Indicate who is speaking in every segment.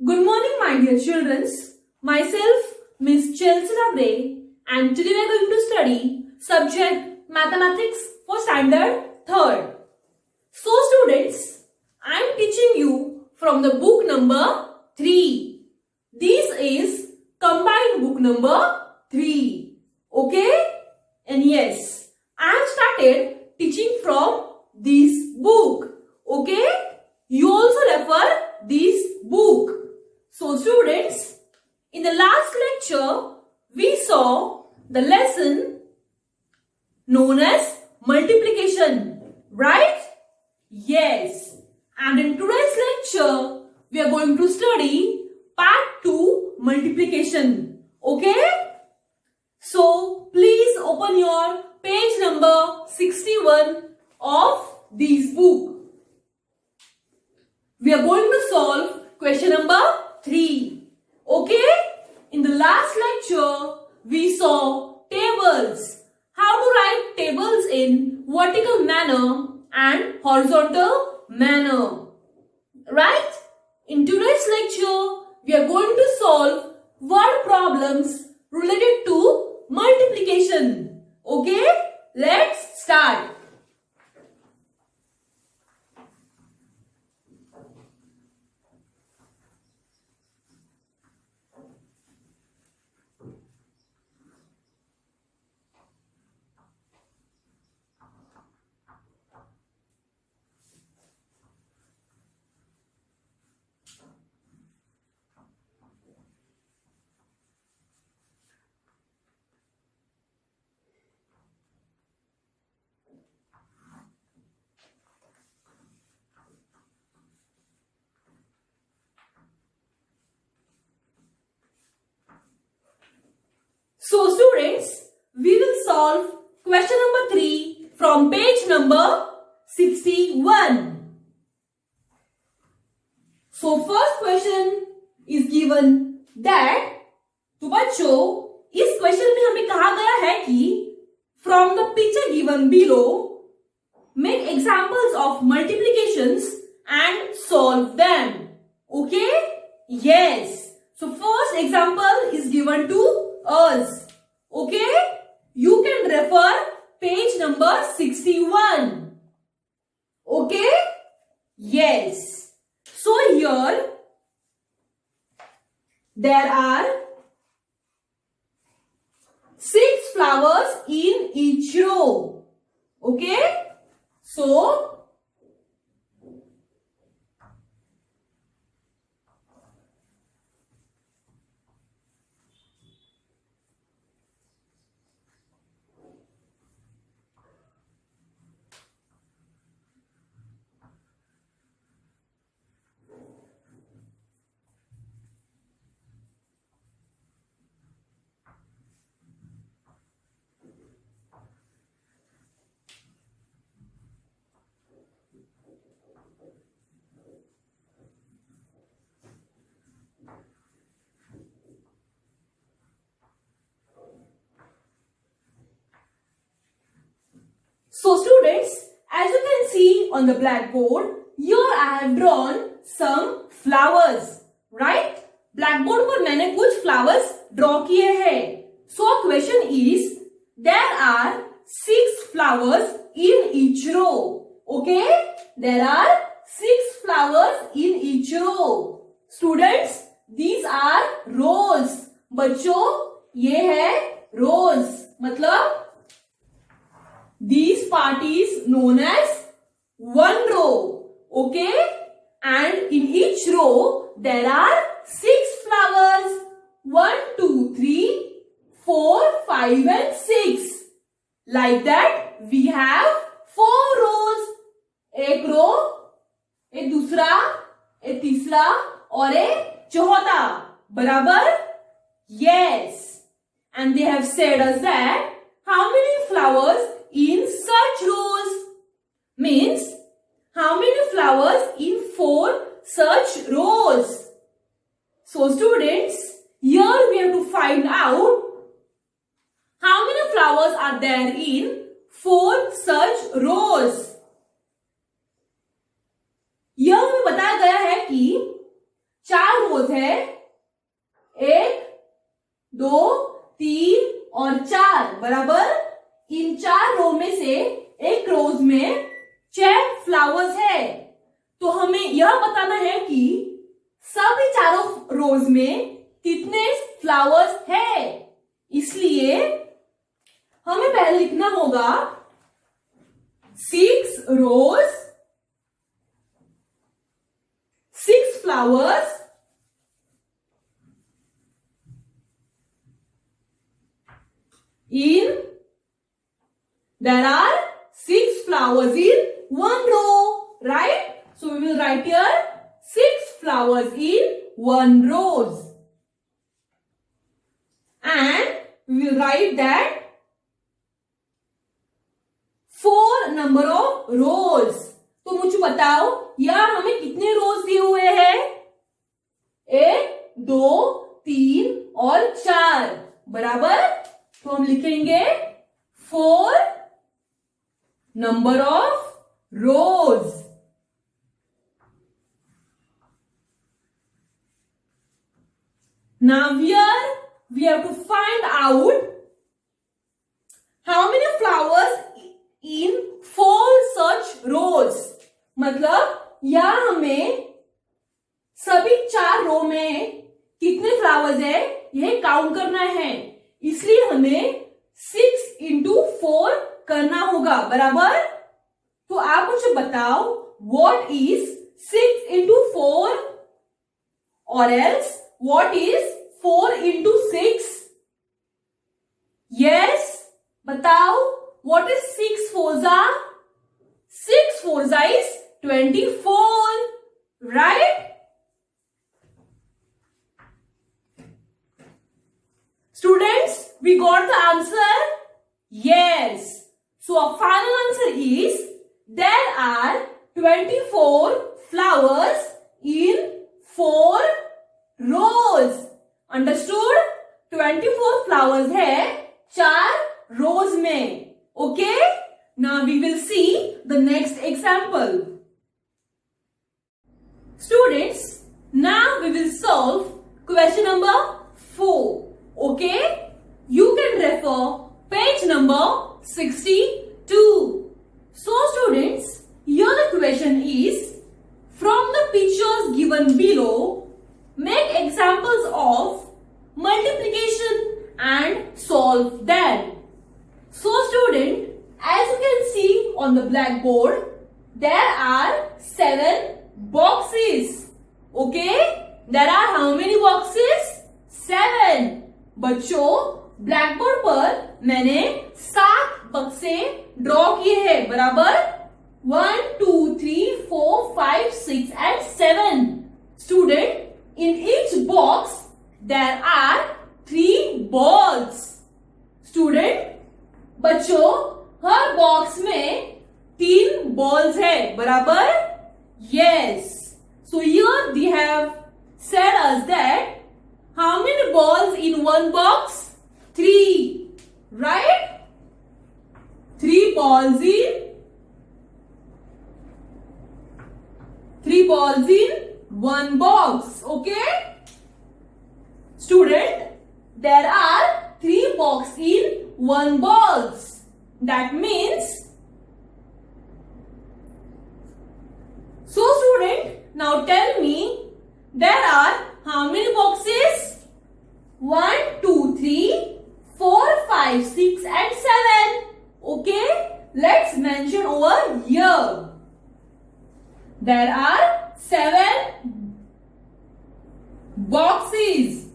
Speaker 1: Good morning, my dear children. Myself, Miss Chelsea Rabre, and today we are going to study subject Mathematics for Standard 3rd. So, students, I am teaching you from the book number 3. This is combined book number 3. Okay? And yes, I have started teaching from this book. Okay? You also refer this book. So students, in the last lecture, we saw the lesson known as multiplication, right? Yes. And in today's lecture, we are going to study part 2 multiplication. Okay? So please open your page number 61 of this book. We are going to solve question number 3. Okay? In the last lecture, we saw tables. How to write tables in vertical manner and horizontal manner. Right? In today's lecture, we are going to solve word problems related to multiplication. Okay? Let's start. So students, we will solve question number 3 from page number 61. So first question is given that, तो बच्चों इस question में हमें कहा गया है कि from the picture given below, make examples of multiplications and solve them. Okay? Yes. So first example is given to us. Okay? You can refer page number 61. Okay? Yes. So here there are 6 flowers in each row. Okay? So students, as you can see on the blackboard, here I have drawn some flowers, right? Blackboard पर मैंने कुछ flowers draw किए हैं. So question is, there are 6 flowers in each row. Okay? There are 6 flowers in each row. Students, these are rows. बच्चों, ये है rows. मतलब this part is known as one row. Okay? And in each row, there are 6 flowers. 1, 2, 3, 4, 5 and 6. Like that, we have 4 rows. एक रो, एक दूसरा, एक तीसरा और एक चौथा. बराबर? Yes. And they have said us that how many flowers in such rows? Means how many flowers in 4 such rows? So students, here we have to find out how many flowers are there in 4 such rows. यह हमें बताया गया है कि 4 रो रोज है? 1, 2, 3 और 4 बराबर। इन 4 रो में से एक रोज में 6 फ्लावर्स है। तो हमें यह बताना है कि सभी चारों रोज में कितने फ्लावर्स है। इसलिए हमें पहले लिखना होगा 6 रोज, 6 flowers, there are 6 flowers in one row, right? So we will write here 6 flowers in one rose. And we will write that 4 number of rows. तो मुझे बताओ यहाँ हमें कितने रोज दिए हुए हैं? 1, 2, 3 और 4 बराबर। तो हम लिखेंगे 4 number of rows. Now here we have to find out how many flowers in 4 such rows. मतलब यहाँ हमें सभी 4 रो में कितने फ्लावर्स है यह काउंट करना है। इसलिए हमें 6 into 4 करना होगा बराबर। तो आप मुझे बताओ what is 6 into 4 or else what is 4 into 6? Yes, बताओ what is 6 fours? 6 fours is 24, right? Students, we got the answer? Yes. So our final answer is there are 24 flowers in 4 rows. Understood? 24 flowers है 4 rows में. Okay? Now we will see the next example. Students, now we will solve question number 4. Okay? You can refer page number 62. So students, here the question is, from the pictures given below, make examples of multiplication and solve them. So student, as you can see on the blackboard, there are 7 boxes. Okay? There are how many boxes? 7. बच्चों, blackboard पर मैंने 7 बक्से draw किए हैं बराबर। 1, 2, 3, 4, 5, 6 and 7. Student, in each box there are 3 balls. Student, बच्चों, हर box में 3 balls है बराबर। Yes. So here they have said us that how many balls in one box? 3. Right? 3 balls in one box. Okay? Student, there are 3 boxes in one box. That means, so student, now tell me, there are how many boxes? 1, 2, 3, 4, 5, 6 and 7. Okay? Let's mention over here. There are 7 boxes.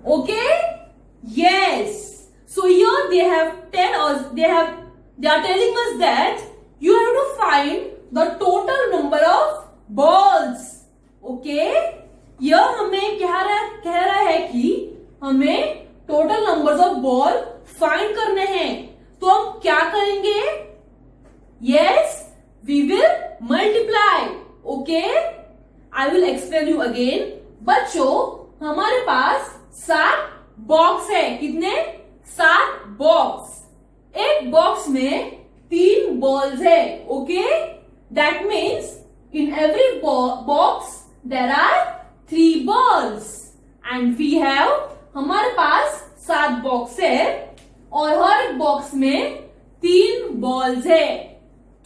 Speaker 1: Okay? Yes. So here they have they are telling us that you have to find the total number of balls. Okay? यह हमें कह रहा है कि हमें total numbers of ball find करने हैं। तो हम क्या करेंगे? Yes, we will multiply. Okay, I will explain you again. बच्चों, हमारे पास 7 बॉक्स है. कितने? 7 बॉक्स. एक बॉक्स में 3 बॉल्स है. Okay, that means in every box there are 3 balls and we have, हमारे पास 7 बॉक्स है और हर एक बॉक्स में 3 बॉल्स है।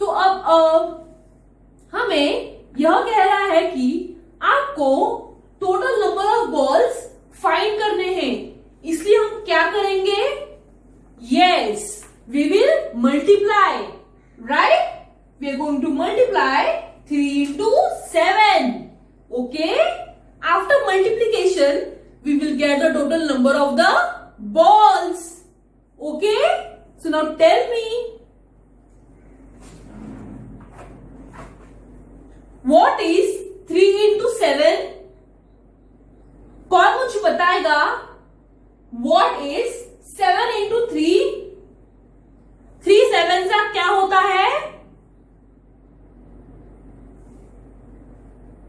Speaker 1: तो अब हमें यह कह रहा है कि आपको total number of balls find करने हैं, इसलिए हम क्या करेंगे? Yes, we will multiply, right? We are going to multiply 3 into 7. Okay? After multiplication, we will get the total number of the balls. Okay? So now tell me, what is 3 into 7? कौन मुझे बताएगा? What is 7 into 3? 3 7 का क्या होता है?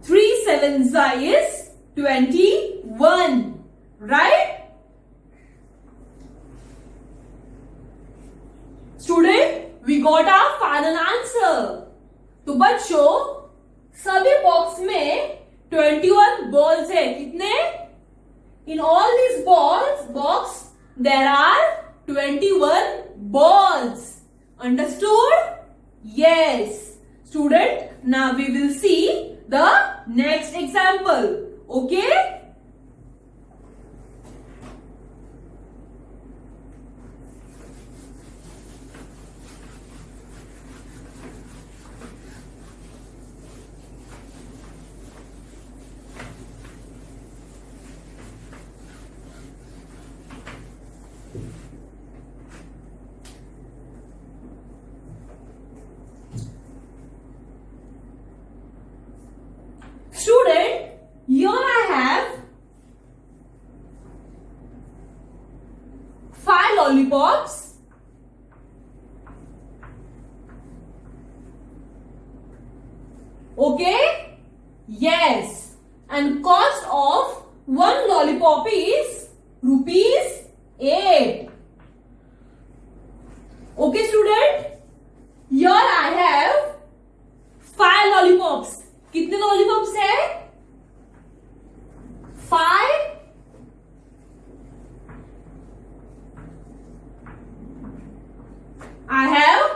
Speaker 1: 3 7s is 21, right? Student, we got our final answer. तो बच्चों, सभी बॉक्स में 21 बॉल्स है। कितने? In all these box there are 21 balls. Understood? Yes. Student, now we will see the next example. Okay? Student, here I have 5 lollipops. Okay? Yes. And cost of one lollipop is rupees 8. Okay, student? Here I have 5 lollipops. कितने lollipops है? 5. I have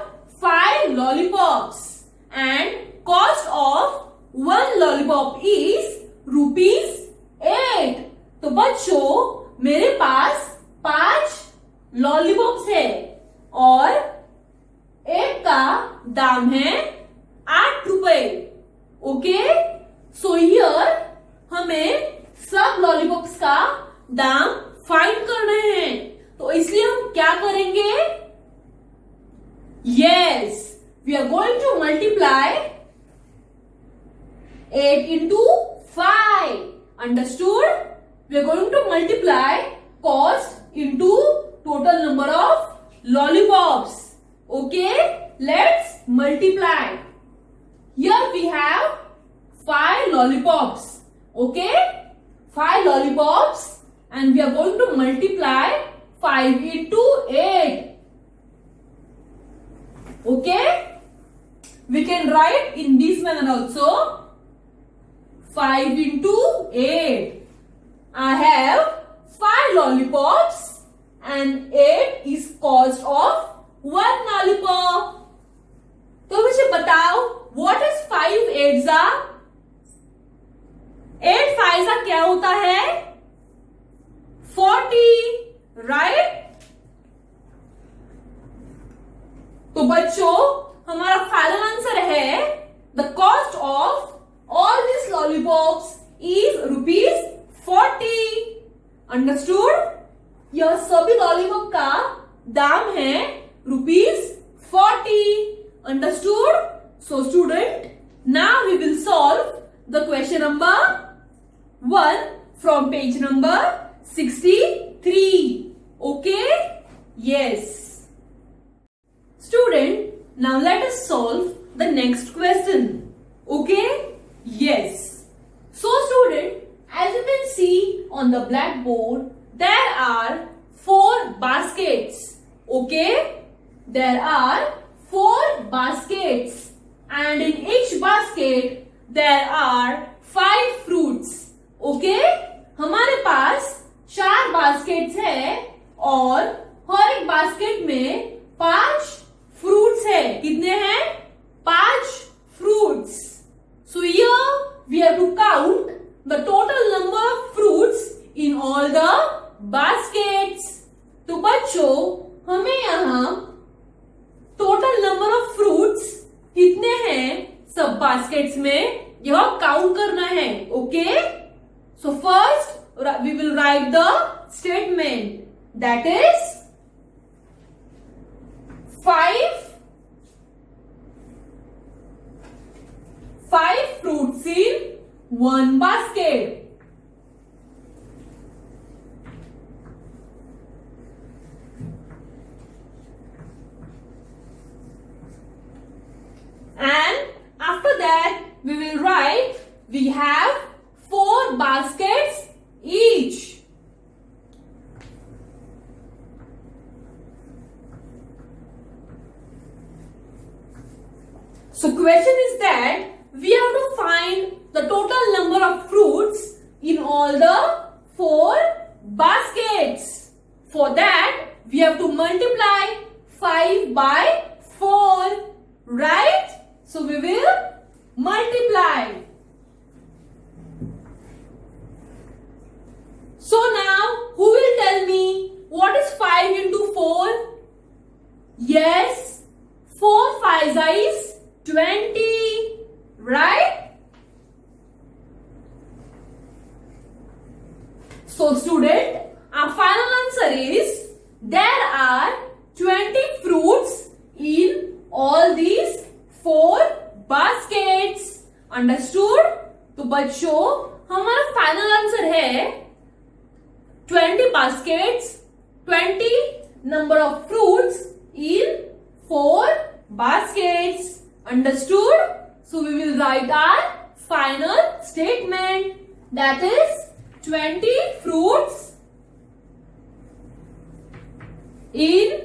Speaker 1: 5 lollipops and cost of one lollipop is rupees 8. तो बच्चों, मेरे पास 5 lollipops है और एक का दाम है 8 रुपए। ओके, सो हियर हमें सब लॉलीपॉप्स का दाम फाइंड करने हैं, तो इसलिए हम क्या करेंगे? Yes, we are going to multiply 8 into 5. Understood? We are going to multiply cost into total number of lollipops. Okay, let's multiply. Here we have 5 lollipops. Okay, 5 lollipops and we are going to multiply 5 into 8. Okay, we can write in this manner also. 5 into 8. I have 5 lollipops and 8 is cost of 1 lollipop. तो मुझे बताओ, what is 5 8s are? 8 5s are क्या होता है? 40, right? तो बच्चों, हमारा final answer है the cost of all these lollipops is rupees 40. Understood? यह सभी लॉलीपॉप का दाम है rupees 40. Understood? So student, now we will solve the question number 1 from page number 63. Okay? Yes. Student, now let us solve the next question. Okay? Yes. So student, as you can see on the blackboard, there are 4 baskets. Okay? There are 4 baskets and in each basket there are 5 fruits. the total number of fruits in all the baskets. तो बच्चों हमें यहाँ total number of fruits कितने हैं सब baskets में यह count करना है. Okay, so first we will write the statement that is 5 fruits in one basket. And after that we will write we have 4 baskets each. So question is that we have to find the total number of fruits in all the 4 baskets. For that we have to multiply 5 by 4, right? So we will multiply. So now who will tell me what is 5 into 4? Yes, 4 5s is 20, right? So student, our final answer is there are 20 fruits in all these 4 baskets. Understood? तो बच्चों हमारा final answer है 20 baskets, 20 number of fruits in 4 baskets. Understood? So we will write our final statement that is 20 fruits in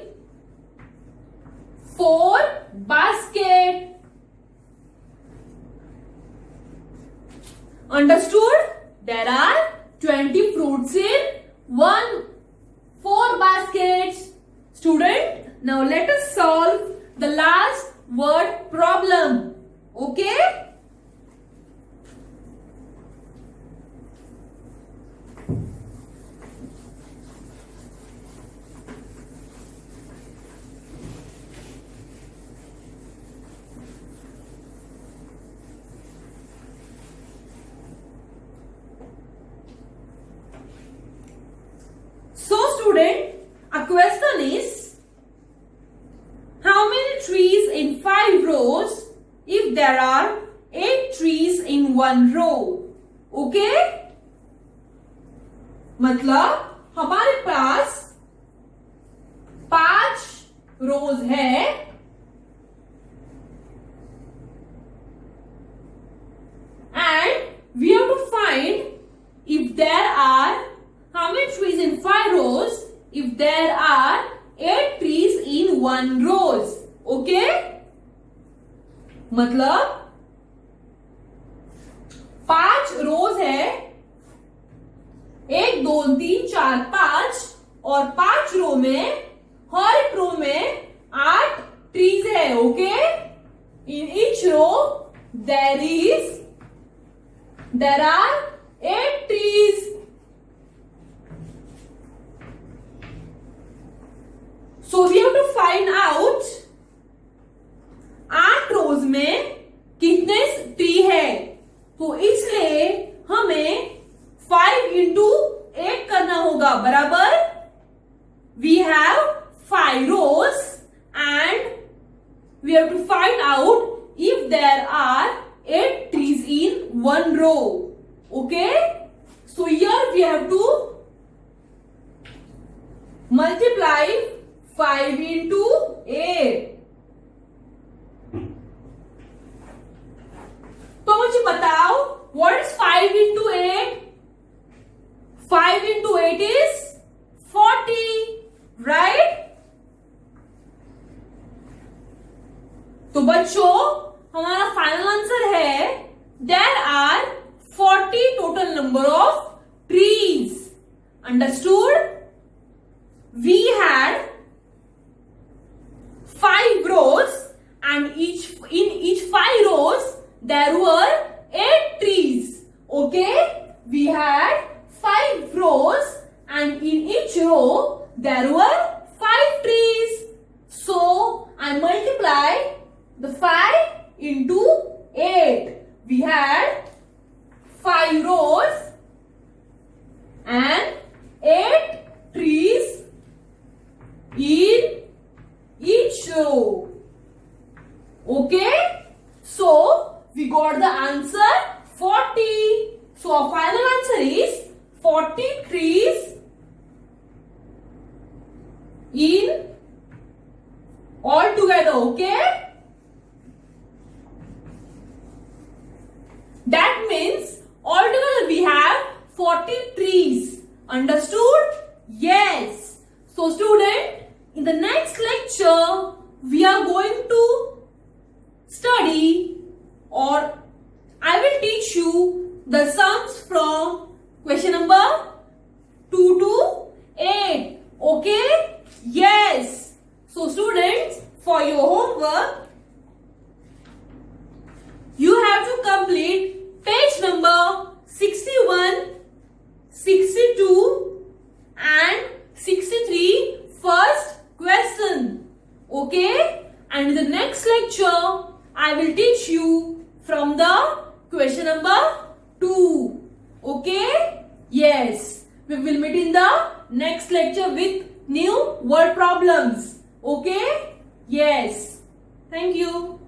Speaker 1: 4 baskets. Understood? There are 20 fruits in 4 baskets. Student, now let us solve the last word problem. Okay? So student, a question is how many trees in 5 rows if there are 8 trees in 1 row? Okay? मतलब हमारे पास 5 रोज है and we have to find if there are how many trees in 5 rows if there are 8 trees in 1 rows. Okay? मतलब 5 रोज है 1 2 3 4 5 और 5 रो में हर एक रो में 8 trees है. Okay? In each row there are 8 trees. So we have to find out 8 रोज में कितने tree है. तो इसलिए हमें 5 into 8 करना होगा. बराबर we have 5 rows and we have to find out if there are 8 trees in 1 row. Okay? So here we have to multiply 5 into 8. तो मुझे बताओ what is 5 into 8? 5 into 8 is 40, right? तो बच्चों हमारा फाइनल आंसर है there are 40 total number of trees. Understood? We had 5 rows and in each 5 rows there were 8 trees. Okay? we had 5 rows and in each row there were 5 trees. So I multiply the 5 into 8. We had 5 rows and 8 trees in each row. Okay? So we got the answer 40. So our final answer is 40 trees in all together. Okay? That means altogether we have 40 trees. Understood? Yes. So student, in the next lecture we are going to study, or I will teach you the sums from question number 2 to 8. Okay? Yes. So students, for your homework, you have to complete page number 61, 62 and 63 first question. Okay? And in the next lecture, I will teach you from the question number 2. Okay? Yes. We will meet in the next lecture with new word problems. Okay? Yes. Thank you.